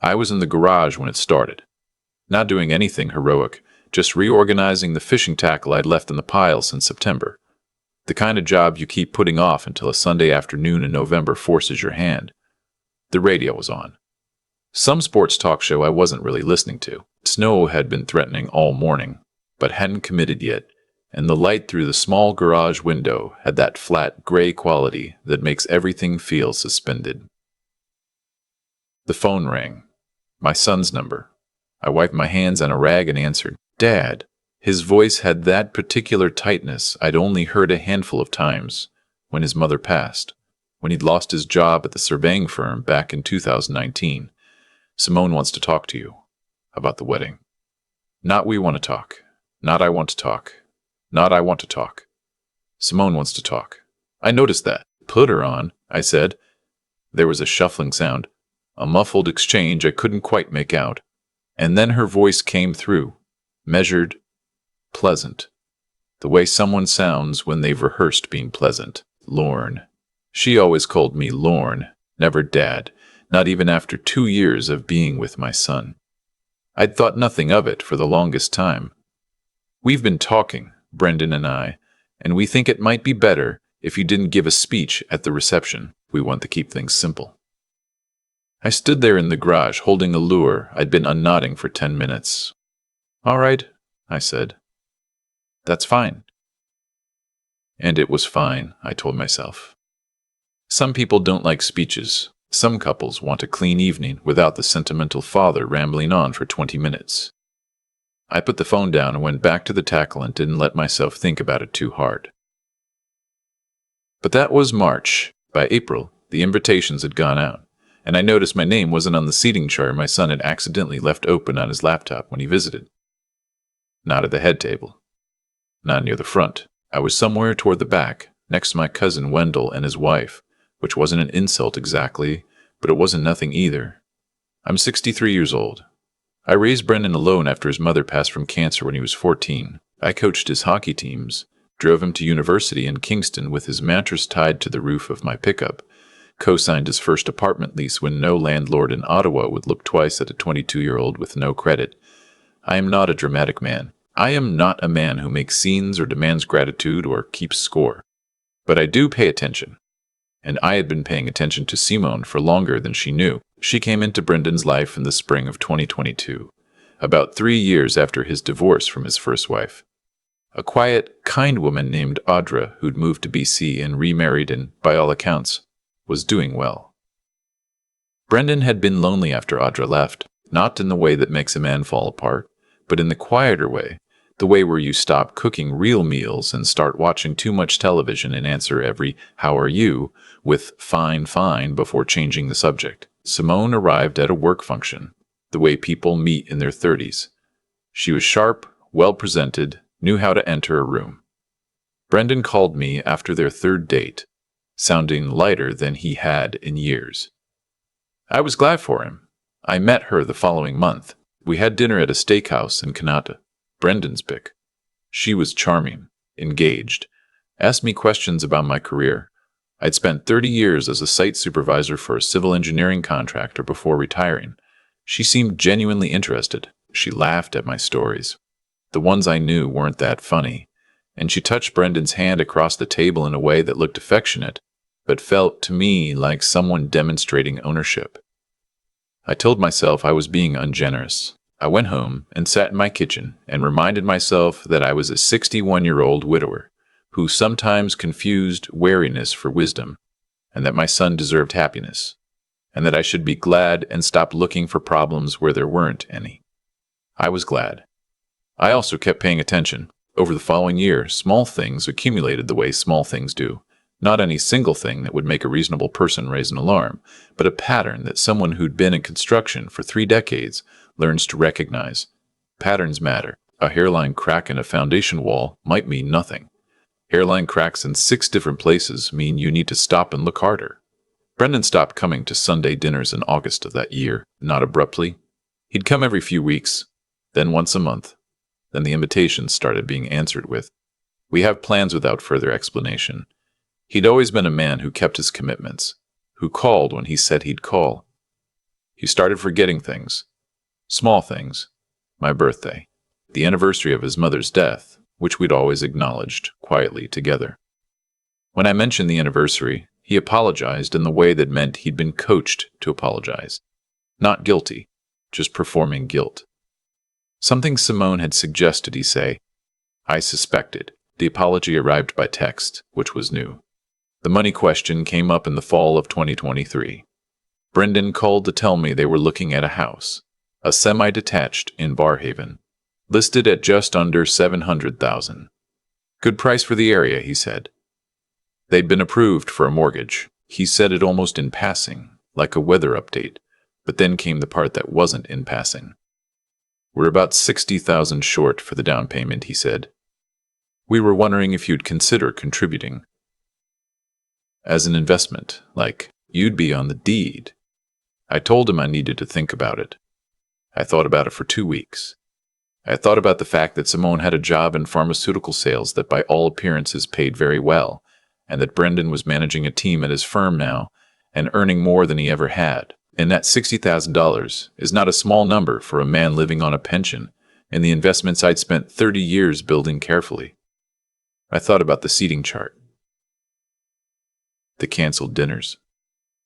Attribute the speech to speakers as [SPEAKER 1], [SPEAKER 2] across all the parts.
[SPEAKER 1] I was in the garage when it started. Not doing anything heroic, just reorganizing the fishing tackle I'd left in the pile since September. The kind of job you keep putting off until a Sunday afternoon in November forces your hand. The radio was on. Some sports talk show I wasn't really listening to. Snow had been threatening all morning, but hadn't committed yet, and the light through the small garage window had that flat, gray quality that makes everything feel suspended. The phone rang. My son's number. I wiped my hands on a rag and answered. Dad. His voice had that particular tightness I'd only heard a handful of times when his mother passed, when he'd lost his job at the surveying firm back in 2019. Simone wants to talk to you about the wedding. Not we want to talk. Not I want to talk. Not I want to talk. Simone wants to talk. I noticed that. Put her on, I said. There was a shuffling sound, a muffled exchange I couldn't quite make out, and then her voice came through, measured, pleasant. The way someone sounds when they've rehearsed being pleasant. Lorne. She always called me Lorne, never Dad, not even after 2 years of being with my son. I'd thought nothing of it for the longest time. We've been talking, Brendan and I, and we think it might be better if you didn't give a speech at the reception. We want to keep things simple. I stood there in the garage holding a lure I'd been unknotting for 10 minutes. All right, I said. That's fine. And it was fine, I told myself. Some people don't like speeches. Some couples want a clean evening without the sentimental father rambling on for 20 minutes. I put the phone down and went back to the tackle and didn't let myself think about it too hard. But that was March. By April, the invitations had gone out, and I noticed my name wasn't on the seating chart my son had accidentally left open on his laptop when he visited. Not at the head table. Not near the front. I was somewhere toward the back, next to my cousin Wendell and his wife, which wasn't an insult exactly, but it wasn't nothing either. I'm 63 years old. I raised Brendan alone after his mother passed from cancer when he was 14. I coached his hockey teams, drove him to university in Kingston with his mattress tied to the roof of my pickup, co-signed his first apartment lease when no landlord in Ottawa would look twice at a 22-year-old with no credit. I am not a dramatic man. I am not a man who makes scenes or demands gratitude or keeps score. But I do pay attention. And I had been paying attention to Simone for longer than she knew. She came into Brendan's life in the spring of 2022, about 3 years after his divorce from his first wife. A quiet, kind woman named Audra, who'd moved to BC and remarried and, by all accounts, was doing well. Brendan had been lonely after Audra left, not in the way that makes a man fall apart, but in the quieter way, the way where you stop cooking real meals and start watching too much television and answer every "how are you" with "fine, fine" before changing the subject. Simone arrived at a work function, the way people meet in their 30s. She was sharp, well-presented, knew how to enter a room. Brendan called me after their third date, sounding lighter than he had in years. I was glad for him. I met her the following month. We had dinner at a steakhouse in Kanata, Brendan's pick. She was charming, engaged, asked me questions about my career. I'd spent 30 years as a site supervisor for a civil engineering contractor before retiring. She seemed genuinely interested. She laughed at my stories. The ones I knew weren't that funny, and she touched Brendan's hand across the table in a way that looked affectionate, but felt to me like someone demonstrating ownership. I told myself I was being ungenerous. I went home and sat in my kitchen and reminded myself that I was a 61-year-old widower who sometimes confused wariness for wisdom, and that my son deserved happiness, and that I should be glad and stop looking for problems where there weren't any. I was glad. I also kept paying attention. Over the following year, small things accumulated the way small things do. Not any single thing that would make a reasonable person raise an alarm, but a pattern that someone who'd been in construction for 3 decades learns to recognize. Patterns matter. A hairline crack in a foundation wall might mean nothing. Hairline cracks in 6 different places mean you need to stop and look harder. Brendan stopped coming to Sunday dinners in August of that year, not abruptly. He'd come every few weeks, then once a month. Then the invitations started being answered with, "We have plans," without further explanation. He'd always been a man who kept his commitments, who called when he said he'd call. He started forgetting things. Small things. My birthday. The anniversary of his mother's death, which we'd always acknowledged quietly together. When I mentioned the anniversary, he apologized in the way that meant he'd been coached to apologize. Not guilty, just performing guilt. Something Simone had suggested he say. I suspected. The apology arrived by text, which was new. The money question came up in the fall of 2023. Brendan called to tell me they were looking at a house, a semi-detached in Barhaven, listed at just under $700,000. Good price for the area, he said. They'd been approved for a mortgage. He said it almost in passing, like a weather update, but then came the part that wasn't in passing. We're about $60,000 short for the down payment, he said. We were wondering if you'd consider contributing. As an investment, like you'd be on the deed. I told him I needed to think about it. I thought about it for 2 weeks. I thought about the fact that Simone had a job in pharmaceutical sales that by all appearances paid very well, and that Brendan was managing a team at his firm now and earning more than he ever had. And that $60,000 is not a small number for a man living on a pension and the investments I'd spent 30 years building carefully. I thought about the seating chart, the canceled dinners,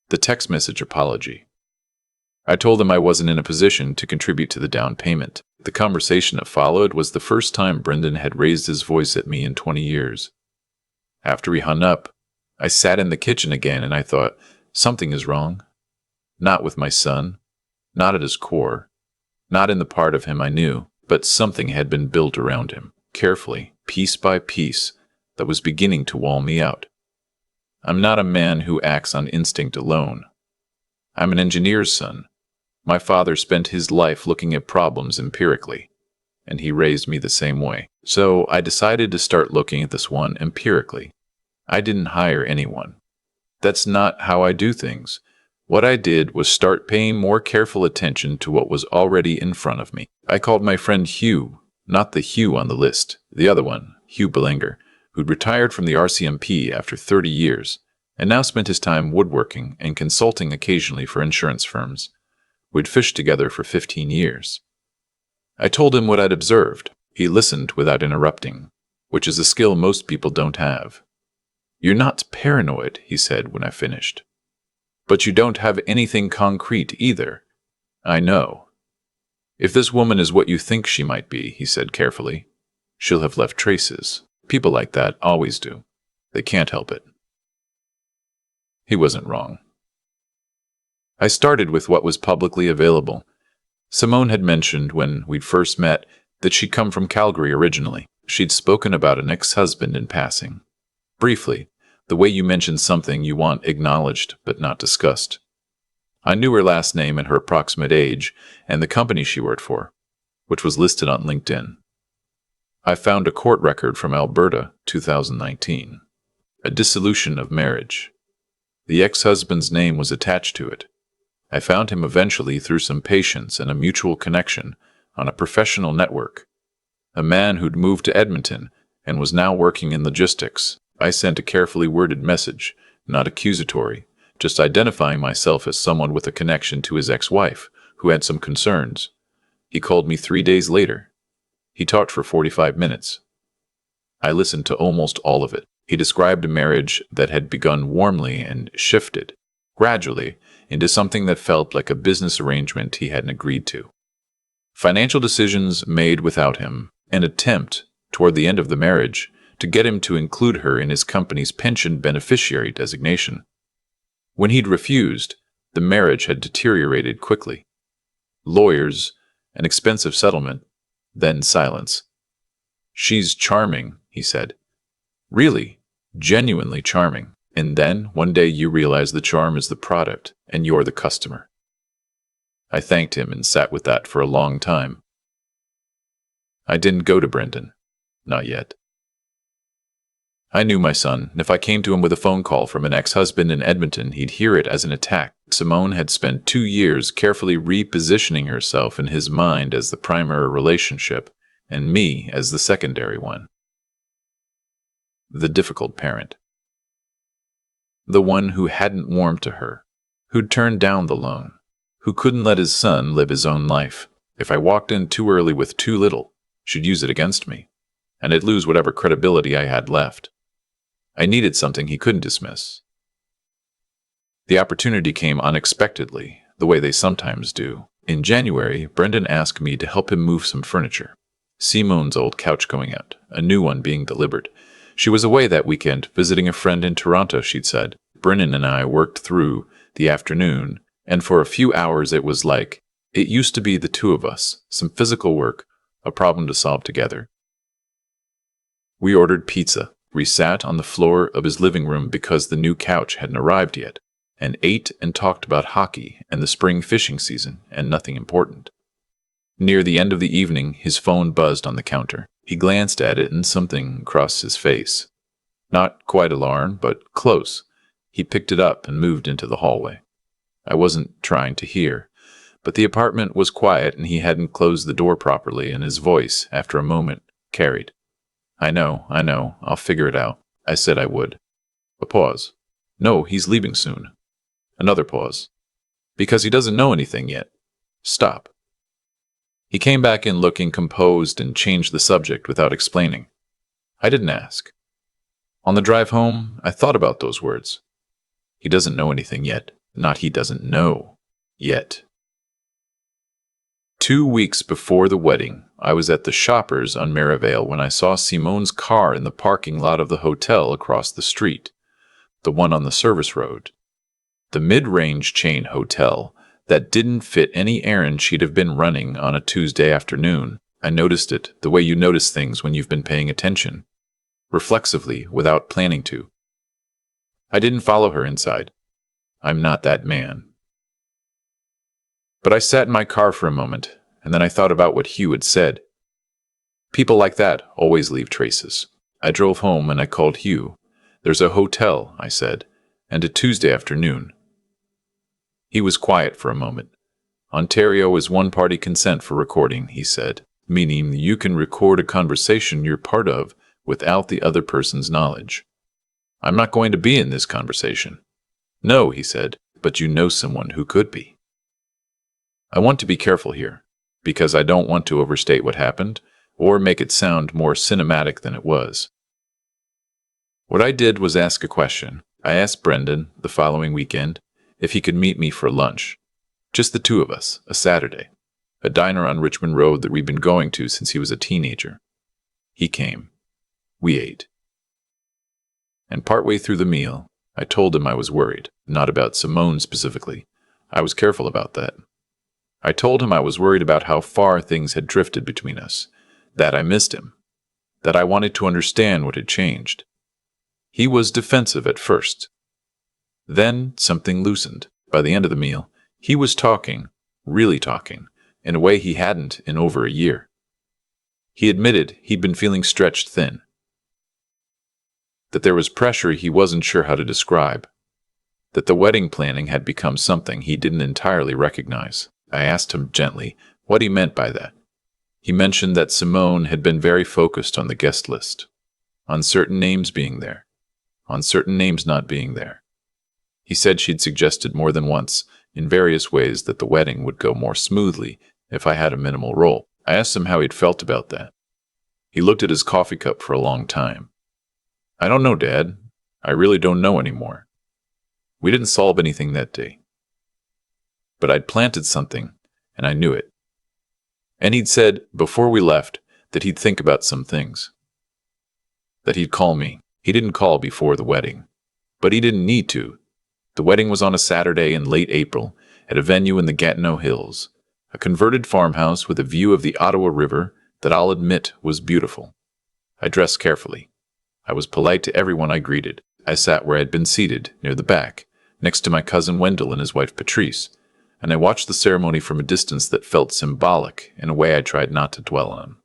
[SPEAKER 1] the text message apology. I told him I wasn't in a position to contribute to the down payment. The conversation that followed was the first time Brendan had raised his voice at me in 20 years. After he hung up, I sat in the kitchen again and I thought, something is wrong. Not with my son, not at his core, not in the part of him I knew, but something had been built around him, carefully, piece by piece, that was beginning to wall me out. I'm not a man who acts on instinct alone. I'm an engineer's son. My father spent his life looking at problems empirically, and he raised me the same way. So I decided to start looking at this one empirically. I didn't hire anyone. That's not how I do things. What I did was start paying more careful attention to what was already in front of me. I called my friend Hugh, not the Hugh on the list, the other one, Hugh Belanger, who'd retired from the RCMP after 30 years, and now spent his time woodworking and consulting occasionally for insurance firms. We'd fished together for 15 years. I told him what I'd observed. He listened without interrupting, which is a skill most people don't have. You're not paranoid, he said when I finished. But you don't have anything concrete either. I know. If this woman is what you think she might be, he said carefully, she'll have left traces. People like that always do. They can't help it. He wasn't wrong. I started with what was publicly available. Simone had mentioned when we'd first met that she'd come from Calgary originally. She'd spoken about an ex-husband in passing. Briefly, the way you mention something you want acknowledged but not discussed. I knew her last name and her approximate age and the company she worked for, which was listed on LinkedIn. I found a court record from Alberta, 2019. A dissolution of marriage. The ex-husband's name was attached to it. I found him eventually through some patience and a mutual connection on a professional network. A man who'd moved to Edmonton and was now working in logistics. I sent a carefully worded message, not accusatory, just identifying myself as someone with a connection to his ex-wife, who had some concerns. He called me 3 days later. He talked for 45 minutes. I listened to almost all of it. He described a marriage that had begun warmly and shifted, gradually, into something that felt like a business arrangement he hadn't agreed to. Financial decisions made without him, an attempt, toward the end of the marriage, to get him to include her in his company's pension beneficiary designation. When he'd refused, the marriage had deteriorated quickly. Lawyers, an expensive settlement, then silence. She's charming, he said. Really, genuinely charming. And then, one day you realize the charm is the product, and you're the customer. I thanked him and sat with that for a long time. I didn't go to Brendan. Not yet. I knew my son, and if I came to him with a phone call from an ex-husband in Edmonton, he'd hear it as an attack. Simone had spent 2 years carefully repositioning herself in his mind as the primary relationship, and me as the secondary one. The difficult parent. The one who hadn't warmed to her, who'd turned down the loan, who couldn't let his son live his own life. If I walked in too early with too little, she'd use it against me, and I'd lose whatever credibility I had left. I needed something he couldn't dismiss. The opportunity came unexpectedly, the way they sometimes do. In January, Brendan asked me to help him move some furniture. Simone's old couch going out, a new one being delivered. She was away that weekend, visiting a friend in Toronto, she'd said. Brendan and I worked through the afternoon, and for a few hours it was like it used to be the two of us, some physical work, a problem to solve together. We ordered pizza. We sat on the floor of his living room because the new couch hadn't arrived yet, and ate and talked about hockey and the spring fishing season and nothing important. Near the end of the evening, his phone buzzed on the counter. He glanced at it and something crossed his face. Not quite alarmed, but close. He picked it up and moved into the hallway. I wasn't trying to hear, but the apartment was quiet and he hadn't closed the door properly, and his voice, after a moment, carried. I know, I'll figure it out. I said I would. A pause. No, he's leaving soon. Another pause. Because he doesn't know anything yet. Stop. He came back in looking composed and changed the subject without explaining. I didn't ask. On the drive home, I thought about those words. He doesn't know anything yet. Not he doesn't know. Yet. 2 weeks before the wedding, I was at the Shoppers on Merivale when I saw Simone's car in the parking lot of the hotel across the street, the one on the service road. The mid-range chain hotel that didn't fit any errand she'd have been running on a Tuesday afternoon. I noticed it, the way you notice things when you've been paying attention, reflexively, without planning to. I didn't follow her inside. I'm not that man. But I sat in my car for a moment, and then I thought about what Hugh had said. People like that always leave traces. I drove home and I called Hugh. There's a hotel, I said, and a Tuesday afternoon. He was quiet for a moment. Ontario is one-party consent for recording, he said, meaning you can record a conversation you're part of without the other person's knowledge. I'm not going to be in this conversation. No, he said, but you know someone who could be. I want to be careful here, because I don't want to overstate what happened or make it sound more cinematic than it was. What I did was ask a question. I asked Brendan, the following weekend, if he could meet me for lunch. Just the two of us, a Saturday. A diner on Richmond Road that we'd been going to since he was a teenager. He came. We ate. And partway through the meal, I told him I was worried, not about Simone specifically. I was careful about that. I told him I was worried about how far things had drifted between us, that I missed him, that I wanted to understand what had changed. He was defensive at first. Then something loosened. By the end of the meal, he was talking, really talking, in a way he hadn't in over a year. He admitted he'd been feeling stretched thin, that there was pressure he wasn't sure how to describe, that the wedding planning had become something he didn't entirely recognize. I asked him gently what he meant by that. He mentioned that Simone had been very focused on the guest list, on certain names being there, on certain names not being there. He said she'd suggested more than once, in various ways, that the wedding would go more smoothly if I had a minimal role. I asked him how he'd felt about that. He looked at his coffee cup for a long time. I don't know, Dad. I really don't know anymore. We didn't solve anything that day. But I'd planted something, and I knew it. And he'd said, before we left, that he'd think about some things. That he'd call me. He didn't call before the wedding. But he didn't need to. The wedding was on a Saturday in late April at a venue in the Gatineau Hills, a converted farmhouse with a view of the Ottawa River that I'll admit was beautiful. I dressed carefully. I was polite to everyone I greeted. I sat where I'd been seated, near the back, next to my cousin Wendell and his wife Patrice, and I watched the ceremony from a distance that felt symbolic in a way I tried not to dwell on.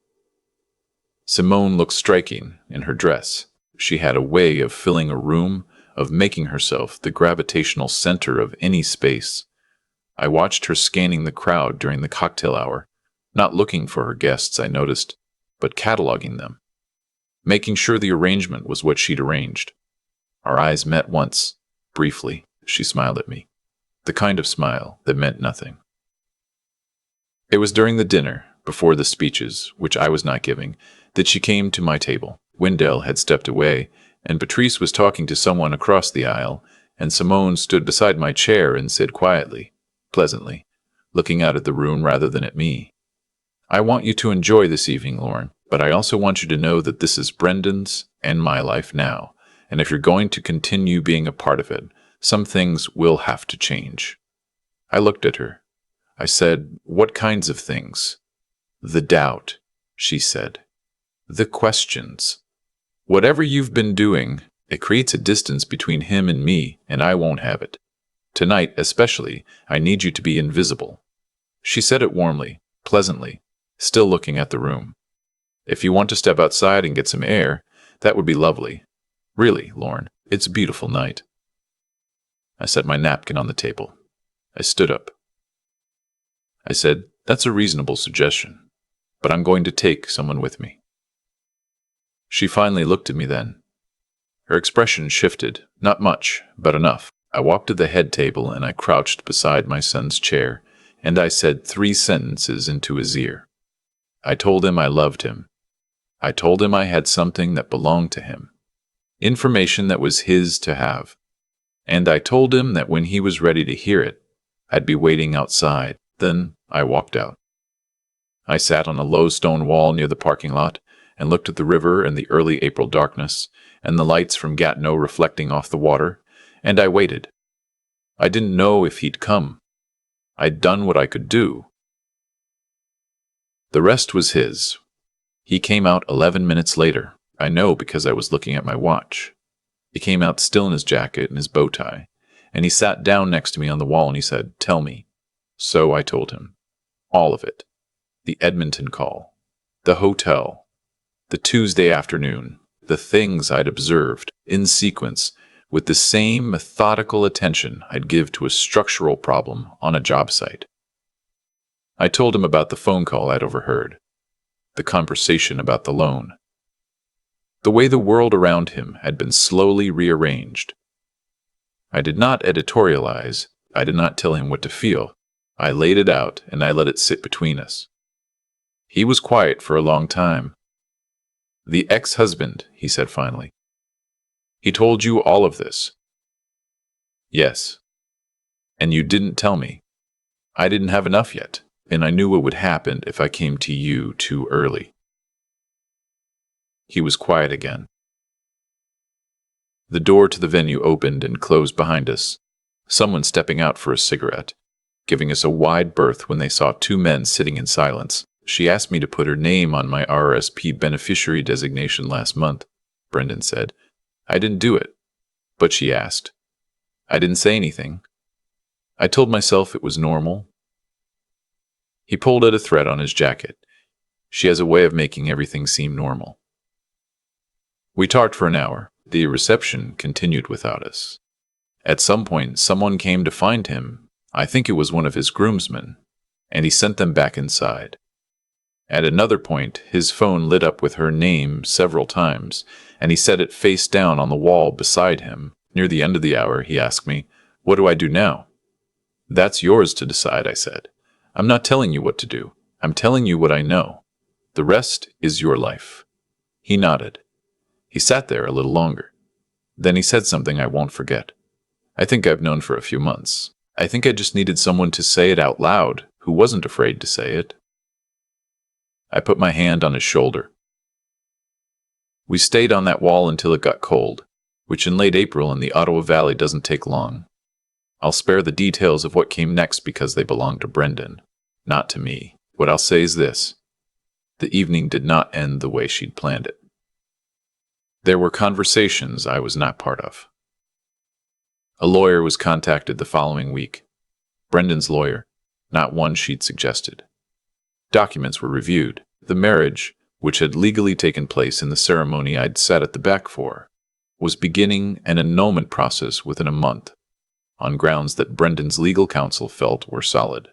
[SPEAKER 1] Simone looked striking in her dress. She had a way of filling a room, of making herself the gravitational center of any space. I watched her scanning the crowd during the cocktail hour, not looking for her guests, I noticed, but cataloging them, making sure the arrangement was what she'd arranged. Our eyes met once, briefly. She smiled at me, the kind of smile that meant nothing. It was during the dinner, before the speeches, which I was not giving, that she came to my table. Wendell had stepped away, and Patrice was talking to someone across the aisle, and Simone stood beside my chair and said quietly, pleasantly, looking out at the room rather than at me, "I want you to enjoy this evening, Lauren, but I also want you to know that this is Brendan's and my life now, and if you're going to continue being a part of it, some things will have to change." I looked at her. I said, "What kinds of things?" "The doubt," she said. "The questions. Whatever you've been doing, it creates a distance between him and me, and I won't have it. Tonight, especially, I need you to be invisible." She said it warmly, pleasantly, still looking at the room. "If you want to step outside and get some air, that would be lovely. Really, Lauren, it's a beautiful night." I set my napkin on the table. I stood up. I said, "That's a reasonable suggestion, but I'm going to take someone with me." She finally looked at me then. Her expression shifted, not much, but enough. I walked to the head table and I crouched beside my son's chair, and I said 3 sentences into his ear. I told him I loved him. I told him I had something that belonged to him, information that was his to have. And I told him that when he was ready to hear it, I'd be waiting outside. Then I walked out. I sat on a low stone wall near the parking lot and looked at the river and the early April darkness and the lights from Gatineau reflecting off the water, and I waited. I didn't know if he'd come. I'd done what I could do. The rest was his. He came out 11 minutes later. I know because I was looking at my watch. He came out still in his jacket and his bow tie, and he sat down next to me on the wall and he said, "Tell me." So I told him. All of it. The Edmonton call. The hotel. The Tuesday afternoon. The things I'd observed, in sequence, with the same methodical attention I'd give to a structural problem on a job site. I told him about the phone call I'd overheard. The conversation about the loan. The way the world around him had been slowly rearranged. I did not editorialize. I did not tell him what to feel. I laid it out, and I let it sit between us. He was quiet for a long time. "The ex-husband," he said finally. "He told you all of this?" "Yes." "And you didn't tell me." "I didn't have enough yet, and I knew what would happen if I came to you too early." He was quiet again. The door to the venue opened and closed behind us, someone stepping out for a cigarette, giving us a wide berth when they saw 2 men sitting in silence. "She asked me to put her name on my RRSP beneficiary designation last month," Brendan said. "I didn't do it, but she asked. I didn't say anything. I told myself it was normal." He pulled at a thread on his jacket. "She has a way of making everything seem normal." We talked for an hour. The reception continued without us. At some point, someone came to find him. I think it was one of his groomsmen, and he sent them back inside. At another point, his phone lit up with her name several times, and he set it face down on the wall beside him. Near the end of the hour, he asked me, "What do I do now?" "That's yours to decide," I said. "I'm not telling you what to do. I'm telling you what I know. The rest is your life." He nodded. He sat there a little longer. Then he said something I won't forget. "I think I've known for a few months. I think I just needed someone to say it out loud who wasn't afraid to say it." I put my hand on his shoulder. We stayed on that wall until it got cold, which in late April in the Ottawa Valley doesn't take long. I'll spare the details of what came next because they belong to Brendan, not to me. What I'll say is this. The evening did not end the way she'd planned it. There were conversations I was not part of. A lawyer was contacted the following week. Brendan's lawyer, not one she'd suggested. Documents were reviewed. The marriage, which had legally taken place in the ceremony I'd sat at the back for, was beginning an annulment process within a month, on grounds that Brendan's legal counsel felt were solid.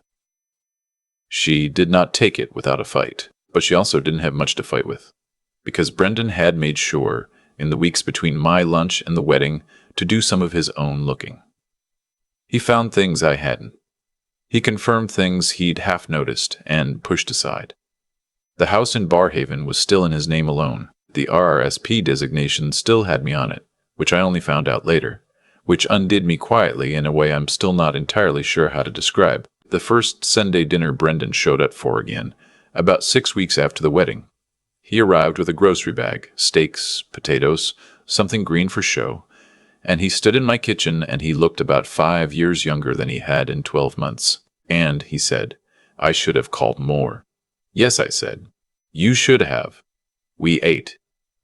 [SPEAKER 1] She did not take it without a fight, but she also didn't have much to fight with, because Brendan had made sure, in the weeks between my lunch and the wedding, to do some of his own looking. He found things I hadn't. He confirmed things he'd half noticed and pushed aside. The house in Barhaven was still in his name alone. The RRSP designation still had me on it, which I only found out later, which undid me quietly in a way I'm still not entirely sure how to describe. The first Sunday dinner Brendan showed up for again, about 6 weeks after the wedding. He arrived with a grocery bag, steaks, potatoes, something green for show, and he stood in my kitchen and he looked about 5 years younger than he had in 12 months. And, he said, I should have called more. Yes, I said. You should have. We ate.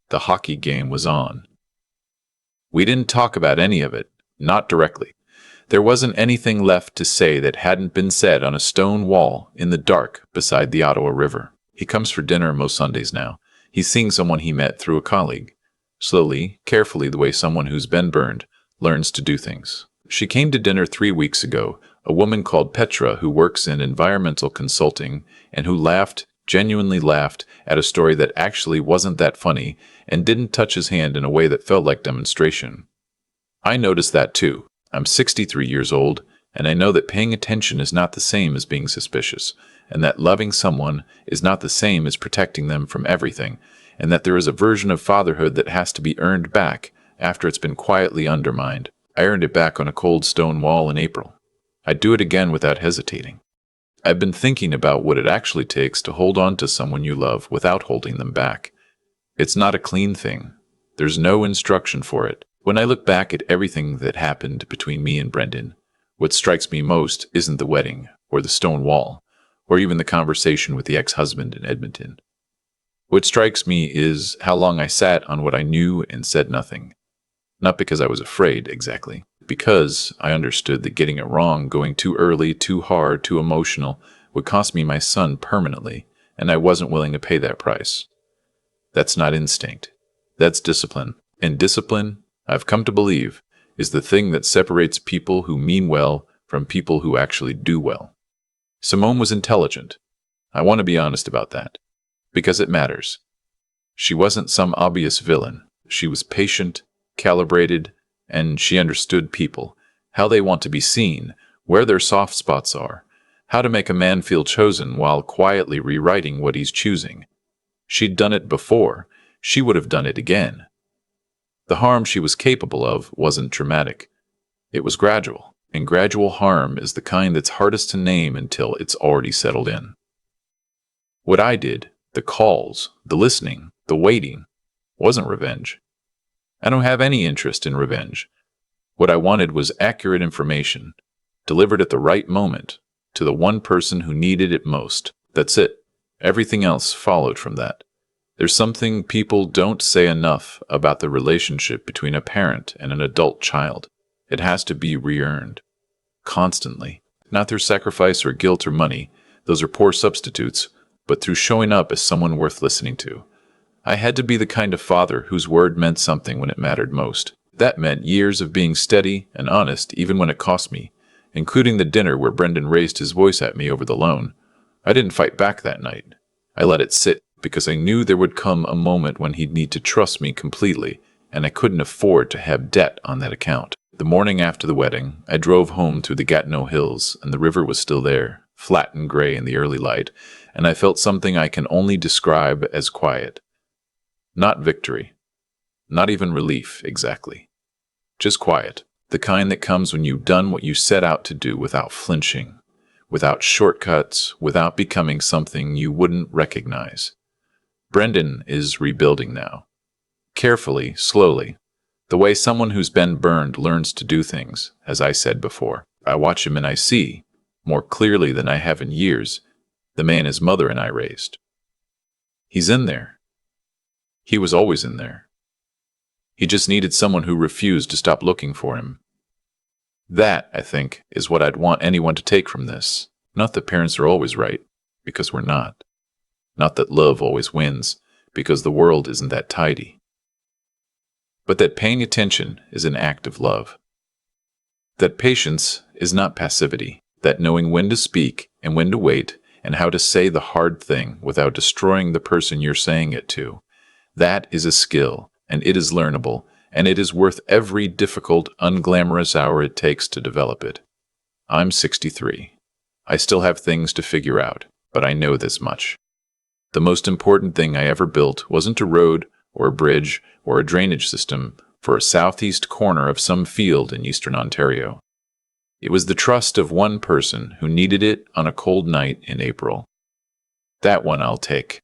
[SPEAKER 1] The hockey game was on. We didn't talk about any of it, not directly. There wasn't anything left to say that hadn't been said on a stone wall in the dark beside the Ottawa River. He comes for dinner most Sundays now. He's seeing someone he met through a colleague. Slowly, carefully, the way someone who's been burned learns to do things. She came to dinner 3 weeks ago, a woman called Petra who works in environmental consulting and who laughed, genuinely laughed, at a story that actually wasn't that funny and didn't touch his hand in a way that felt like demonstration. I noticed that too. I'm 63 years old, and I know that paying attention is not the same as being suspicious, and that loving someone is not the same as protecting them from everything, and that there is a version of fatherhood that has to be earned back after it's been quietly undermined. I earned it back on a cold stone wall in April. I'd do it again without hesitating. I've been thinking about what it actually takes to hold on to someone you love without holding them back. It's not a clean thing. There's no instruction for it. When I look back at everything that happened between me and Brendan, what strikes me most isn't the wedding, or the stone wall, or even the conversation with the ex-husband in Edmonton. What strikes me is how long I sat on what I knew and said nothing. Not because I was afraid, exactly. Because I understood that getting it wrong, going too early, too hard, too emotional, would cost me my son permanently, and I wasn't willing to pay that price. That's not instinct. That's discipline. And discipline, I've come to believe, is the thing that separates people who mean well from people who actually do well. Simone was intelligent. I want to be honest about that, because it matters. She wasn't some obvious villain. She was patient, calibrated, and she understood people, how they want to be seen, where their soft spots are, how to make a man feel chosen while quietly rewriting what he's choosing. She'd done it before. She would have done it again. The harm she was capable of wasn't dramatic. It was gradual, and gradual harm is the kind that's hardest to name until it's already settled in. What I did, the calls, the listening, the waiting, wasn't revenge. I don't have any interest in revenge. What I wanted was accurate information, delivered at the right moment, to the one person who needed it most. That's it. Everything else followed from that. There's something people don't say enough about the relationship between a parent and an adult child. It has to be re-earned. Constantly. Not through sacrifice or guilt or money. Those are poor substitutes, but through showing up as someone worth listening to. I had to be the kind of father whose word meant something when it mattered most. That meant years of being steady and honest even when it cost me, including the dinner where Brendan raised his voice at me over the loan. I didn't fight back that night. I let it sit because I knew there would come a moment when he'd need to trust me completely, and I couldn't afford to have debt on that account. The morning after the wedding, I drove home through the Gatineau Hills, and the river was still there, flat and gray in the early light, and I felt something I can only describe as quiet. Not victory. Not even relief, exactly. Just quiet. The kind that comes when you've done what you set out to do without flinching, without shortcuts, without becoming something you wouldn't recognize. Brendan is rebuilding now. Carefully, slowly. The way someone who's been burned learns to do things, as I said before. I watch him and I see, more clearly than I have in years, the man his mother and I raised. He's in there. He was always in there. He just needed someone who refused to stop looking for him. That, I think, is what I'd want anyone to take from this. Not that parents are always right, because we're not. Not that love always wins, because the world isn't that tidy. But that paying attention is an act of love. That patience is not passivity. That knowing when to speak and when to wait and how to say the hard thing without destroying the person you're saying it to. That is a skill, and it is learnable, and it is worth every difficult, unglamorous hour it takes to develop it. I'm 63. I still have things to figure out, but I know this much. The most important thing I ever built wasn't a road or a bridge or a drainage system for a southeast corner of some field in eastern Ontario. It was the trust of one person who needed it on a cold night in April. That one I'll take.